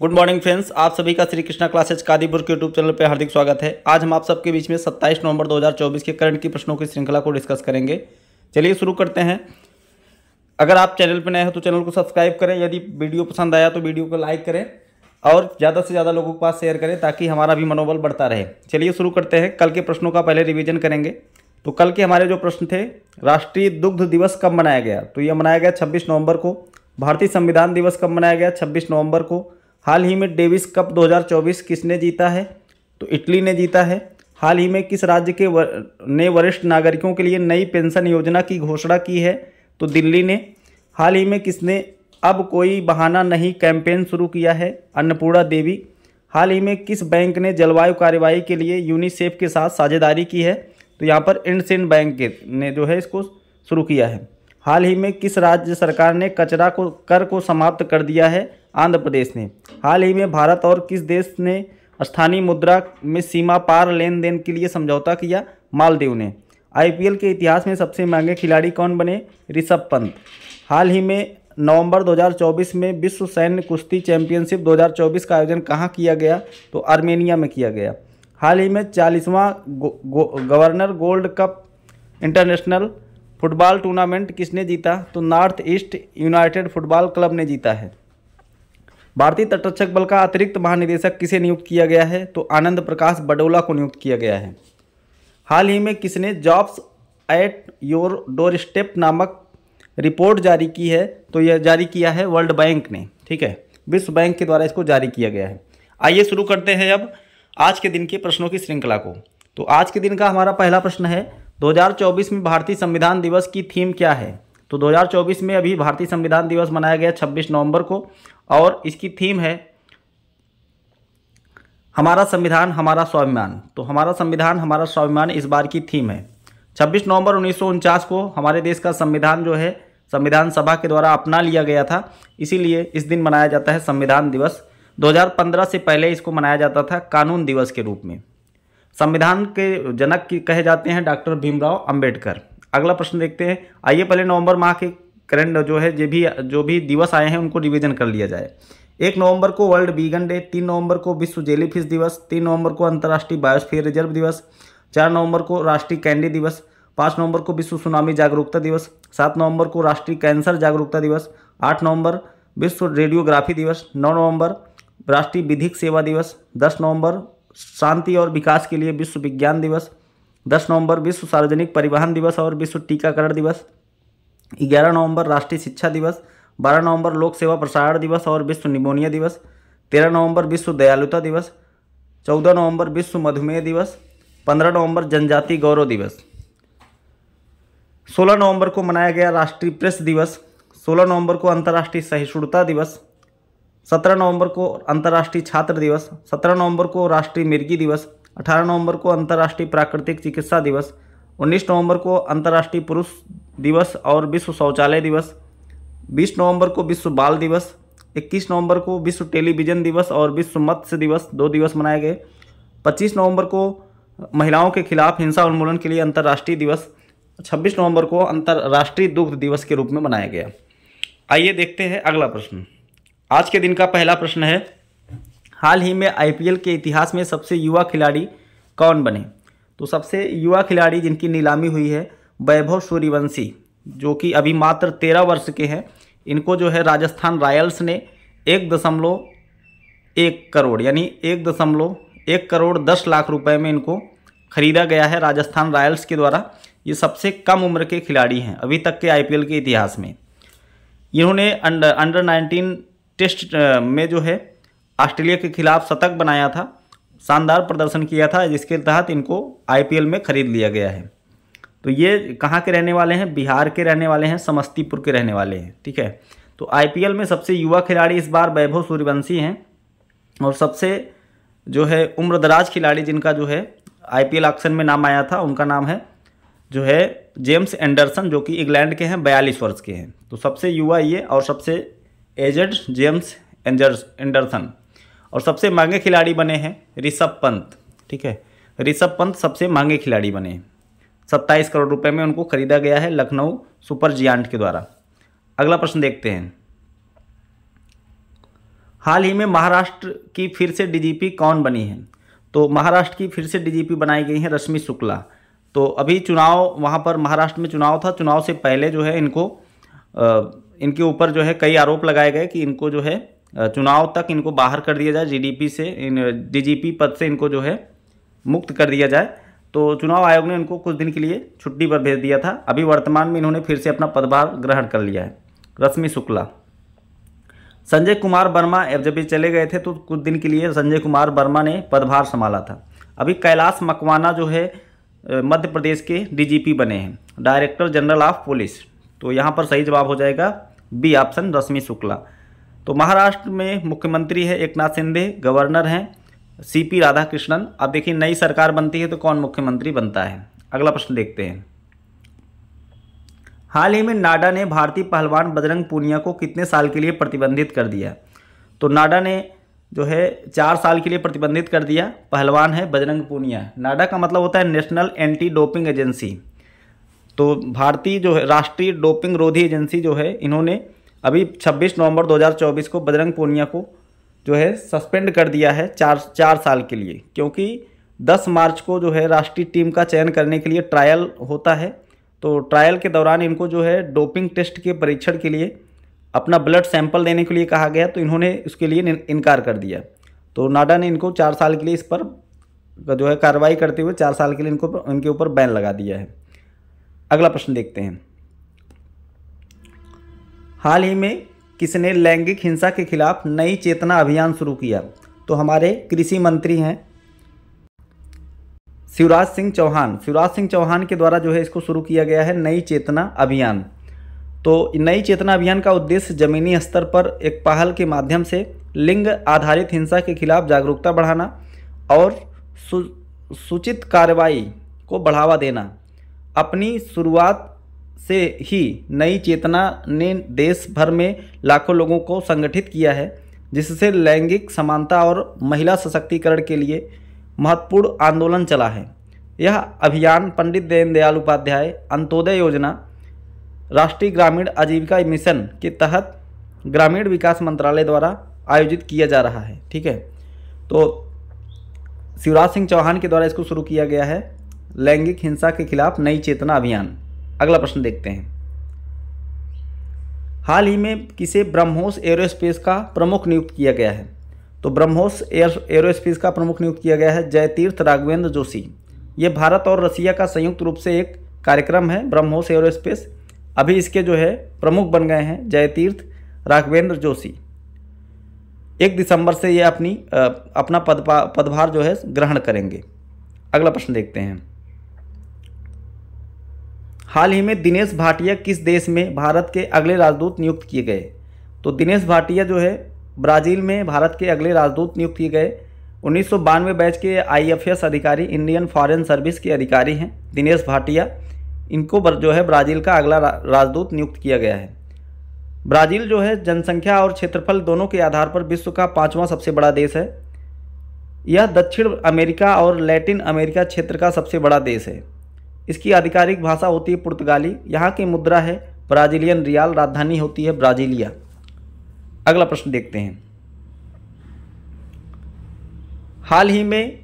Good morning friends, आप सभी का श्री कृष्णा क्लासेज कादीपुर के यूट्यूब चैनल पर हार्दिक स्वागत है। आज हम आप सबके बीच में 27 नवंबर 2024 के करंट की प्रश्नों की श्रृंखला को डिस्कस करेंगे। चलिए शुरू करते हैं। अगर आप चैनल पर नए हो तो चैनल को सब्सक्राइब करें, यदि वीडियो पसंद आया तो वीडियो को लाइक करें और ज़्यादा से ज़्यादा लोगों के पास शेयर करें ताकि हमारा भी मनोबल बढ़ता रहे। चलिए शुरू करते हैं। कल के प्रश्नों का पहले रिवीजन करेंगे। तो कल के हमारे जो प्रश्न थे, राष्ट्रीय दुग्ध दिवस कब मनाया गया? तो यह मनाया गया 26 नवंबर को। भारतीय संविधान दिवस कब मनाया गया? 26 नवंबर को। हाल ही में डेविस कप 2024 किसने जीता है? तो इटली ने जीता है। हाल ही में किस राज्य के ने वरिष्ठ नागरिकों के लिए नई पेंशन योजना की घोषणा की है? तो दिल्ली ने। हाल ही में किसने अब कोई बहाना नहीं कैंपेन शुरू किया है? अन्नपूर्णा देवी। हाल ही में किस बैंक ने जलवायु कार्यवाही के लिए यूनिसेफ के साथ साझेदारी की है? तो यहाँ पर इंडसिंड बैंक ने जो है इसको शुरू किया है। हाल ही में किस राज्य सरकार ने कर को समाप्त कर दिया है? आंध्र प्रदेश ने। हाल ही में भारत और किस देश ने स्थानीय मुद्रा में सीमा पार लेन देन के लिए समझौता किया? मालदीव ने। आईपीएल के इतिहास में सबसे महंगे खिलाड़ी कौन बने? ऋषभ पंत। हाल ही में नवंबर 2024 में विश्व सैन्य कुश्ती चैंपियनशिप 2024 का आयोजन कहाँ किया गया? तो आर्मेनिया में किया गया। हाल ही में 40वां governor gold cup international football tournament किसने जीता? तो north east united football club ने जीता है। भारतीय तटरक्षक बल का अतिरिक्त महानिदेशक किसे नियुक्त किया गया है? तो आनंद प्रकाश बडोला को नियुक्त किया गया है। हाल ही में किसने jobs at your door step नामक रिपोर्ट जारी की है? तो यह जारी किया है वर्ल्ड बैंक ने। ठीक है, विश्व बैंक के द्वारा इसको जारी किया गया है। आइए शुरू करते हैं अब आज के दिन के प्रश्नों की श्रृंखला को। तो आज के दिन का हमारा पहला प्रश्न है, 2024 में भारतीय संविधान दिवस की थीम क्या है? तो 2024 में अभी भारतीय संविधान दिवस मनाया गया 26 नवंबर को और इसकी थीम है हमारा संविधान हमारा स्वाभिमान। तो हमारा संविधान हमारा स्वाभिमान इस बार की थीम है। 26 नवंबर 1949 को हमारे देश का संविधान जो है संविधान सभा के द्वारा अपना लिया गया था, इसीलिए इस दिन मनाया जाता है संविधान दिवस। 2015 से पहले इसको मनाया जाता था कानून दिवस के रूप में। संविधान के जनक कहे जाते हैं डॉक्टर भीमराव अंबेडकर। अगला प्रश्न देखते हैं। आइए पहले नवंबर माह के करंट जो है जो भी दिवस आए हैं उनको रिवीजन कर लिया जाए। 1 नवंबर को वर्ल्ड वीगन डे, 3 नवंबर को विश्व जेलीफिश दिवस, 3 नवंबर को अंतर्राष्ट्रीय बायोस्फीयर रिजर्व दिवस, 4 नवंबर को राष्ट्रीय कैंडी दिवस, 5 नवंबर को विश्व सुनामी जागरूकता दिवस, 7 नवंबर को राष्ट्रीय कैंसर जागरूकता दिवस, 8 नवंबर विश्व रेडियोग्राफी दिवस, 9 नवंबर राष्ट्रीय विधिक सेवा दिवस, 10 नवंबर शांति और विकास के लिए विश्व विज्ञान दिवस, 10 नवंबर विश्व सार्वजनिक परिवहन दिवस और विश्व टीकाकरण दिवस, 11 नवंबर राष्ट्रीय शिक्षा दिवस, 12 नवंबर लोक सेवा प्रसारण दिवस और विश्व निमोनिया दिवस, 13 नवंबर विश्व दयालुता दिवस, 14 नवंबर विश्व मधुमेह दिवस, 15 नवंबर जनजाति गौरव दिवस, 16 नवंबर को मनाया गया राष्ट्रीय प्रेस दिवस, 16 नवंबर को अंतर्राष्ट्रीय सहिष्णुता दिवस, 17 नवंबर को अंतर्राष्ट्रीय छात्र दिवस, 17 नवंबर को राष्ट्रीय मिर्गी दिवस, 18 नवंबर को अंतर्राष्ट्रीय प्राकृतिक चिकित्सा दिवस, 19 नवंबर को अंतर्राष्ट्रीय पुरुष दिवस और विश्व शौचालय दिवस, 20 नवंबर को विश्व बाल दिवस, 21 नवंबर को विश्व टेलीविजन दिवस और विश्व मत्स्य दिवस 2 दिवस मनाए गए, 25 नवंबर को महिलाओं के खिलाफ हिंसा उन्मूलन के लिए अंतर्राष्ट्रीय दिवस, 26 नवंबर को अंतर्राष्ट्रीय दुग्ध दिवस के रूप में मनाया गया। आइए देखते हैं अगला प्रश्न। आज के दिन का पहला प्रश्न है, हाल ही में आईपीएल के इतिहास में सबसे युवा खिलाड़ी कौन बने? तो सबसे युवा खिलाड़ी जिनकी नीलामी हुई है वैभव सूर्यवंशी, जो कि अभी मात्र 13 वर्ष के हैं। इनको जो है राजस्थान रॉयल्स ने 1.1 करोड़ यानी 1.1 करोड़ 10 लाख रुपए में इनको खरीदा गया है राजस्थान रॉयल्स के द्वारा। ये सबसे कम उम्र के खिलाड़ी हैं अभी तक के आईपीएल के इतिहास में। इन्होंने अंडर 19 टेस्ट में जो है ऑस्ट्रेलिया के खिलाफ शतक बनाया था, शानदार प्रदर्शन किया था, जिसके तहत इनको आईपीएल में खरीद लिया गया है। तो ये कहाँ के रहने वाले हैं? बिहार के रहने वाले हैं, समस्तीपुर के रहने वाले हैं। ठीक है, तो आईपीएल में सबसे युवा खिलाड़ी इस बार वैभव सूर्यवंशी हैं और सबसे जो है उम्रदराज खिलाड़ी जिनका जो है आईपीएल ऑक्शन में नाम आया था उनका नाम है जो है जेम्स एंडरसन, जो कि इंग्लैंड के हैं, 42 वर्ष के हैं। तो सबसे युवा ये और सबसे एजेड जेम्स एंडरसन। और सबसे महंगे खिलाड़ी बने हैं ऋषभ पंत। ठीक है, ऋषभ पंत सबसे महंगे खिलाड़ी बने हैं। 27 करोड़ रुपए में उनको खरीदा गया है लखनऊ सुपर जियांट के द्वारा। अगला प्रश्न देखते हैं। हाल ही में महाराष्ट्र की फिर से डीजीपी कौन बनी है? तो महाराष्ट्र की फिर से डीजीपी बनाई गई है रश्मि शुक्ला। तो अभी चुनाव वहाँ पर महाराष्ट्र में चुनाव था, चुनाव से पहले जो है इनके ऊपर जो है कई आरोप लगाए गए कि इनको जो है चुनाव तक इनको बाहर कर दिया जाए, डीजीपी पद से इनको जो है मुक्त कर दिया जाए। तो चुनाव आयोग ने इनको कुछ दिन के लिए छुट्टी पर भेज दिया था। अभी वर्तमान में इन्होंने फिर से अपना पदभार ग्रहण कर लिया है, रश्मि शुक्ला। संजय कुमार वर्मा जब ये चले गए थे तो कुछ दिन के लिए संजय कुमार वर्मा ने पदभार संभाला था। अभी कैलाश मकवाना जो है मध्य प्रदेश के डीजीपी बने हैं, डायरेक्टर जनरल ऑफ पुलिस। तो यहाँ पर सही जवाब हो जाएगा बी ऑप्शन, रश्मि शुक्ला। तो महाराष्ट्र में मुख्यमंत्री है एकनाथ शिंदे, गवर्नर हैं सीपी राधाकृष्णन। अब देखिए नई सरकार बनती है तो कौन मुख्यमंत्री बनता है। अगला प्रश्न देखते हैं। हाल ही में नाडा ने भारतीय पहलवान बजरंग पूनिया को कितने साल के लिए प्रतिबंधित कर दिया? तो नाडा ने जो है 4 साल के लिए प्रतिबंधित कर दिया। पहलवान है बजरंग पूनिया। नाडा का मतलब होता है नेशनल एंटी डोपिंग एजेंसी। तो भारतीय जो है राष्ट्रीय डोपिंग रोधी एजेंसी जो है, इन्होंने अभी 26 नवंबर 2024 को बजरंग पूनिया को जो है सस्पेंड कर दिया है 4 साल के लिए, क्योंकि 10 मार्च को जो है राष्ट्रीय टीम का चयन करने के लिए ट्रायल होता है। तो ट्रायल के दौरान इनको जो है डोपिंग टेस्ट के परीक्षण के लिए अपना ब्लड सैंपल देने के लिए कहा गया, तो इन्होंने उसके लिए इनकार कर दिया। तो नाडा ने इनको 4 साल के लिए इस पर जो है कार्रवाई करते हुए 4 साल के लिए इनके ऊपर बैन लगा दिया है। अगला प्रश्न देखते हैं। हाल ही में किसने लैंगिक हिंसा के खिलाफ नई चेतना अभियान शुरू किया? तो हमारे कृषि मंत्री हैं शिवराज सिंह चौहान। शिवराज सिंह चौहान के द्वारा जो है इसको शुरू किया गया है नई चेतना अभियान। तो नई चेतना अभियान का उद्देश्य जमीनी स्तर पर एक पहल के माध्यम से लिंग आधारित हिंसा के खिलाफ जागरूकता बढ़ाना और सूचित कार्रवाई को बढ़ावा देना। अपनी शुरुआत से ही नई चेतना ने देश भर में लाखों लोगों को संगठित किया है, जिससे लैंगिक समानता और महिला सशक्तिकरण के लिए महत्वपूर्ण आंदोलन चला है। यह अभियान पंडित दीनदयाल उपाध्याय अंत्योदय योजना, राष्ट्रीय ग्रामीण आजीविका मिशन के तहत ग्रामीण विकास मंत्रालय द्वारा आयोजित किया जा रहा है। ठीक है, तो शिवराज सिंह चौहान के द्वारा इसको शुरू किया गया है लैंगिक हिंसा के खिलाफ नई चेतना अभियान। अगला प्रश्न देखते हैं। हाल ही में किसे ब्रह्मोस एरोस्पेस का प्रमुख नियुक्त किया गया है? तो ब्रह्मोस एरोस्पेस का प्रमुख नियुक्त किया गया है जयतीर्थ राघवेंद्र जोशी। ये भारत और रसिया का संयुक्त रूप से एक कार्यक्रम है ब्रह्मोस एरोस्पेस। अभी इसके जो है प्रमुख बन गए हैं जयतीर्थ राघवेंद्र जोशी। 1 दिसंबर से ये अपना पदभार जो है ग्रहण करेंगे। अगला प्रश्न देखते हैं। हाल ही में दिनेश भाटिया किस देश में भारत के अगले राजदूत नियुक्त किए गए? तो दिनेश भाटिया जो है ब्राज़ील में भारत के अगले राजदूत नियुक्त किए गए। 1992 बैच के IFS अधिकारी, इंडियन फॉरेन सर्विस के अधिकारी हैं दिनेश भाटिया। इनको जो है ब्राज़ील का अगला राजदूत नियुक्त किया गया है। ब्राज़ील जो है जनसंख्या और क्षेत्रफल दोनों के आधार पर विश्व का 5वां सबसे बड़ा देश है। यह दक्षिण अमेरिका और लैटिन अमेरिका क्षेत्र का सबसे बड़ा देश है। इसकी आधिकारिक भाषा होती है पुर्तगाली। यहाँ की मुद्रा है ब्राज़ीलियन रियाल। राजधानी होती है ब्राज़ीलिया। अगला प्रश्न देखते हैं। हाल ही में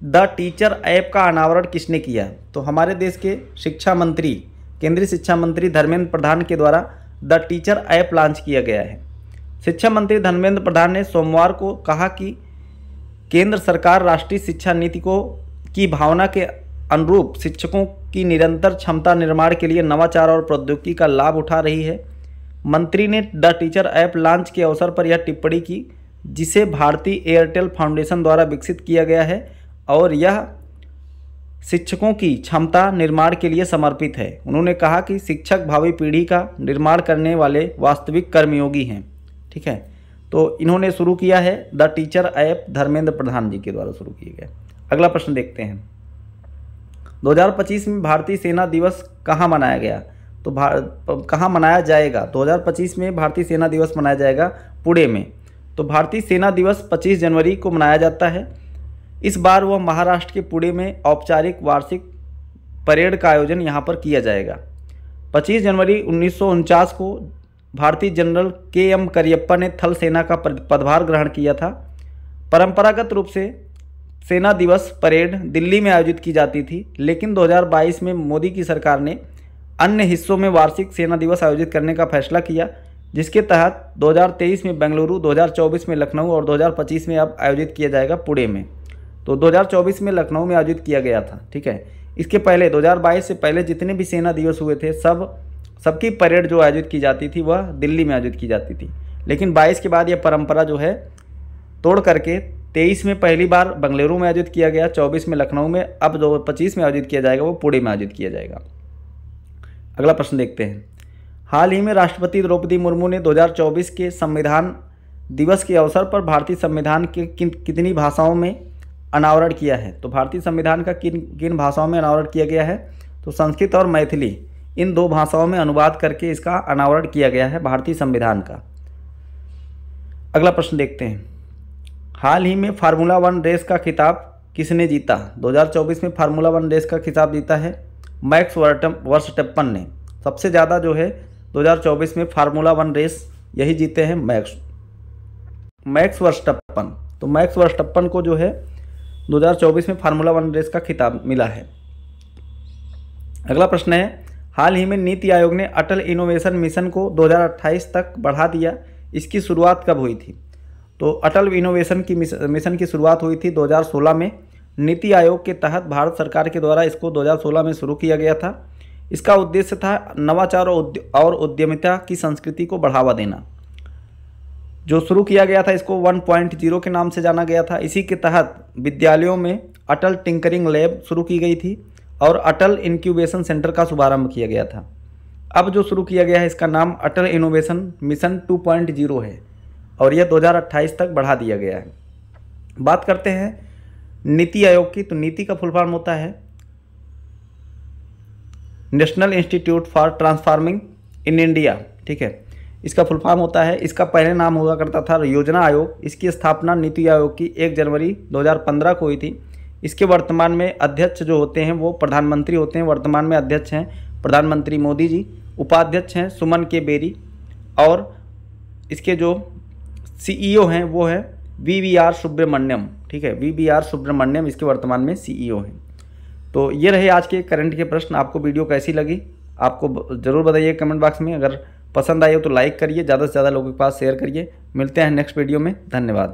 द टीचर ऐप का अनावरण किसने किया? तो हमारे देश के शिक्षा मंत्री, केंद्रीय शिक्षा मंत्री धर्मेंद्र प्रधान के द्वारा द टीचर ऐप लॉन्च किया गया है। शिक्षा मंत्री धर्मेंद्र प्रधान ने सोमवार को कहा कि केंद्र सरकार राष्ट्रीय शिक्षा नीति की भावना के अनुरूप शिक्षकों की निरंतर क्षमता निर्माण के लिए नवाचार और प्रौद्योगिकी का लाभ उठा रही है। मंत्री ने द टीचर ऐप लॉन्च के अवसर पर यह टिप्पणी की, जिसे भारतीय एयरटेल फाउंडेशन द्वारा विकसित किया गया है और यह शिक्षकों की क्षमता निर्माण के लिए समर्पित है। उन्होंने कहा कि शिक्षक भावी पीढ़ी का निर्माण करने वाले वास्तविक कर्मयोगी हैं। ठीक है, तो इन्होंने शुरू किया है the teacher app, Dharmendra Pradhan जी के द्वारा शुरू किया गया। अगला प्रश्न देखते हैं। 2025 में भारतीय सेना दिवस कहाँ मनाया गया? तो कहाँ मनाया जाएगा? 2025 में भारतीय सेना दिवस मनाया जाएगा पुणे में। तो भारतीय सेना दिवस 25 जनवरी को मनाया जाता है। इस बार वह महाराष्ट्र के पुणे में औपचारिक वार्षिक परेड का आयोजन यहाँ पर किया जाएगा। 25 जनवरी 1949 को भारतीय जनरल KM करियप्पा ने थल सेना का पदभार ग्रहण किया था। परंपरागत रूप से सेना दिवस परेड दिल्ली में आयोजित की जाती थी, लेकिन 2022 में मोदी की सरकार ने अन्य हिस्सों में वार्षिक सेना दिवस आयोजित करने का फैसला किया, जिसके तहत 2023 में बेंगलुरु, 2024 में लखनऊ और 2025 में अब आयोजित किया जाएगा पुणे में। तो 2024 में लखनऊ में आयोजित किया गया था, ठीक है। इसके पहले 2022 से पहले जितने भी सेना दिवस हुए थे सबकी परेड जो आयोजित की जाती थी वह दिल्ली में आयोजित की जाती थी, लेकिन 22 के बाद यह परंपरा जो है तोड़ करके 23 में पहली बार बेंगलुरु में आयोजित किया गया, 24 में लखनऊ में, अब 2025 में आयोजित किया जाएगा वो पुणे में आयोजित किया जाएगा। अगला प्रश्न देखते हैं। हाल ही में राष्ट्रपति द्रौपदी मुर्मू ने 2024 के संविधान दिवस के अवसर पर भारतीय संविधान के कितनी भाषाओं में अनावरण किया है? तो भारतीय संविधान का किन भाषाओं में अनावरण किया गया है? तो संस्कृत और मैथिली, इन 2 भाषाओं में अनुवाद करके इसका अनावरण किया गया है भारतीय संविधान का। अगला प्रश्न देखते हैं। हाल ही में फार्मूला 1 रेस का खिताब किसने जीता? 2024 में फार्मूला 1 रेस का खिताब जीता है मैक्स वर्स्टैपन ने। सबसे ज़्यादा जो है 2024 में फार्मूला 1 रेस यही जीते हैं मैक्स वर्स्टैपन। तो मैक्स वर्स्टैपन को जो है 2024 में फार्मूला 1 रेस का खिताब मिला है। अगला प्रश्न है, हाल ही में नीति आयोग ने अटल इनोवेशन मिशन को 2028 तक बढ़ा दिया, इसकी शुरुआत कब हुई थी? तो अटल इनोवेशन की मिशन की शुरुआत हुई थी 2016 में। नीति आयोग के तहत भारत सरकार के द्वारा इसको 2016 में शुरू किया गया था। इसका उद्देश्य था नवाचार और उद्यमिता की संस्कृति को बढ़ावा देना। जो शुरू किया गया था इसको 1.0 के नाम से जाना गया था। इसी के तहत विद्यालयों में अटल टिंकरिंग लैब शुरू की गई थी और अटल इंक्यूबेशन सेंटर का शुभारंभ किया गया था। अब जो शुरू किया गया है इसका नाम अटल इनोवेशन मिशन 2.0 है और यह 2028 तक बढ़ा दिया गया है। बात करते हैं नीति आयोग की। तो नीति का फुल फॉर्म होता है national institute for transforming in India, ठीक है। इसका फुल फॉर्म होता है, इसका पहले नाम हुआ करता था योजना आयोग। इसकी स्थापना नीति आयोग की 1 जनवरी 2015 को हुई थी। इसके वर्तमान में अध्यक्ष जो होते हैं वो प्रधानमंत्री होते हैं। वर्तमान में अध्यक्ष हैं प्रधानमंत्री मोदी जी, उपाध्यक्ष हैं सुमन के बेरी और इसके जो CEO हैं वो है VVR सुब्रमण्यम, ठीक है। VVR सुब्रमण्यम इसके वर्तमान में CEO हैं। तो ये रहे आज के करंट के प्रश्न। आपको वीडियो कैसी लगी आपको ज़रूर बताइए कमेंट बॉक्स में। अगर पसंद आई हो तो लाइक करिए, ज़्यादा से ज़्यादा लोगों के पास शेयर करिए। मिलते हैं नेक्स्ट वीडियो में, धन्यवाद।